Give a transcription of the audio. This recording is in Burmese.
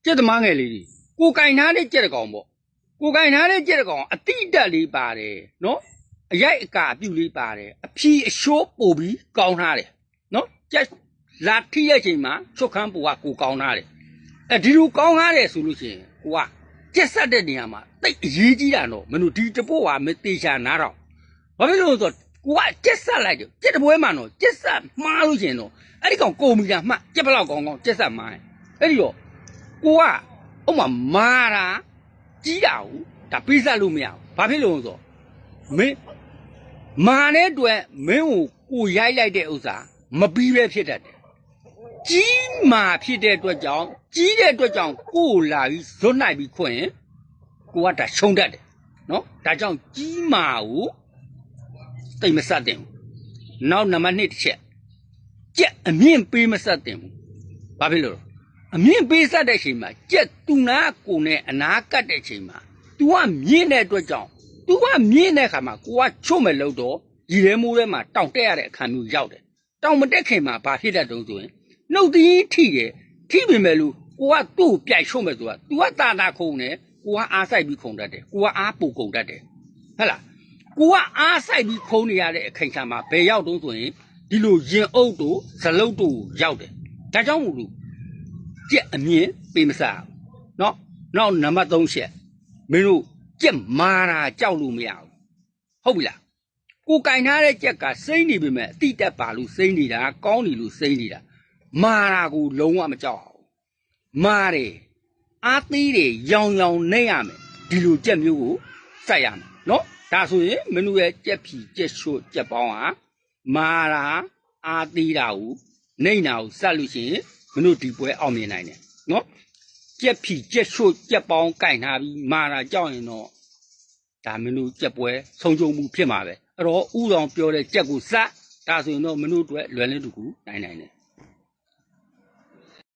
ကျက်သမားငယ်လေးတွေကိုကင်ထားတဲ့ကြက်တကောင်ပေါ့ကိုကင်ထားတဲ့ကြက်တကောင်အတိတက်လေးပါတယ်နော်အရိုက်အကာအပြုတ်လေးပါတယ်အဖြီအရှိုးပို့ပြီးကောင်းထားတယ်နော်ကြက်လာထိရဲ့ချိန်မှာချွတ်ခမ်းပူကကိုကောင်းထားတယ်ဒီလိုကောင်းထားတယ်ဆိုလို့ရှိရင်ကိုကကြက်ဆက်တဲ့နေရာမှာတိတ်အရေးကြီးတာတော့မင်းတို့ဒီတပို့ကမတေချာနားတော့ဘာဖြစ်လို့လဲဆိုတော့ကိုကကြက်ဆက်လိုက်တယ်ကြက်တပွဲမှာတော့ကြက်ဆက်မှားလို့ရှိရင်တော့အဲ့ဒီကောင်ကုန်ပြီလားမှတ်ကြက်ဘလောက်ကောင်းကြက်ဆက်မှားအဲ့ဒီတော့ကိုကဥမာမာတာကြီးတာကိုဒါပေးဆက်လို့မရဘူးဘာဖြစ်လို့လဲဆိုတော့မင်းမာတဲ့အတွက်မင်းကိုရိုက်လိုက်တဲ့ဥစ္စာမပြီးပဲဖြစ်တတ်တယ်ကြီးမာဖြစ်တဲ့အတွက်ကြောင့်ကြီးတဲ့အတွက်ကြောင့်ကိုလာပြီးဇွတ်နိုင်ပြီးခွင့်ကိုကဒါရှုံတတ်တယ်နော်ဒါကြောင့်ကြီးမာကိုတိတ်မဆက်တင်ဘူးနောက်နံပါတ်2တစ်ချက်ကြက်အမြင့်ပေးမဆက်တင်ဘူးဘာဖြစ်လို့အမြင့်ပေးဆက်တဲ့ချိန်မှာကြက်သူနာကိုနဲ့အနာကတ်တဲ့ချိန်မှာ तू ကမြင့်တဲ့အတွက်ကြောင့် तू ကမြင့်တဲ့ခါမှာကိုကချွတ်မဲ့လို့တော့ရီရဲမိုးထဲမှာတောင်တက်ရတဲ့အခါမျိုးရောက်တယ်တောင်မတက်ခင်မှာဘာဖြစ်တတ်တုံးဆိုရင်နှုတ်သီးထိတယ်ထိပေမဲ့လို့ကိုကသူ့ကိုပြိုက်ချွတ်မဲ့ဆိုတာ तू ကတာခုံတယ်ကိုကအားဆိုင်ပြီးခုံတတ်တယ်ကိုကအားပူခုံတတ်တယ်ဟုတ်လားကိုကအားဆိုင်ပြီးခုံနေရတဲ့အချိန်ခါမှာဘယ်ရောက်တုံးဆိုရင်ဒီလိုရင်အုပ်တို့ဇလုတ်တို့ရောက်တယ်ဒါကြောင့်မို့လို့ကြက်အမြင့်ပေးမစားနော်နောက်နံပါတ်3ချက်မင်းတို့ကြက်မာတာကြောက်လို့မရဘူးဟုတ်ပြီလားကိုကင်ထားတဲ့ကြက်ကစိမ့်နေပြီမဲ့အတိတက်ပါလို့စိမ့်နေတာကောင်းနေလို့စိမ့်နေတာမာတာကိုလုံးဝမကြောက်အောင်မာတယ်အားသေးတယ်ရောင်ရောင်နေရမယ်ဒီလိုကြက်မျိုးကိုစိုက်ရမယ်နော်ဒါဆိုရင်မင်းတို့ရဲ့ကြက်ဖြီကြက်ရှို့ကြက်ပေါင်းဟာမာတာအားသေးတာကိုနေတာကိုစက်လို့ရှိရင်မင်းတို့ဒီပွဲအောင်မြင်နိုင်တယ်နော်ကြက်ဖြီကြက်ရှို့ကြက်ပေါင်းကင်ထားပြီးမာတာကြောက်ရင်တော့ဒါမင်းတို့ကြက်ပွဲဆုံးရှုံးမှုဖြစ်မှာပဲအဲ့တော့ဥဆောင်ပြောတဲ့ကြက်ကိုစက်ဒါဆိုရင်တော့မင်းတို့အတွက်လွယ်လင်းတူကူနိုင်တယ်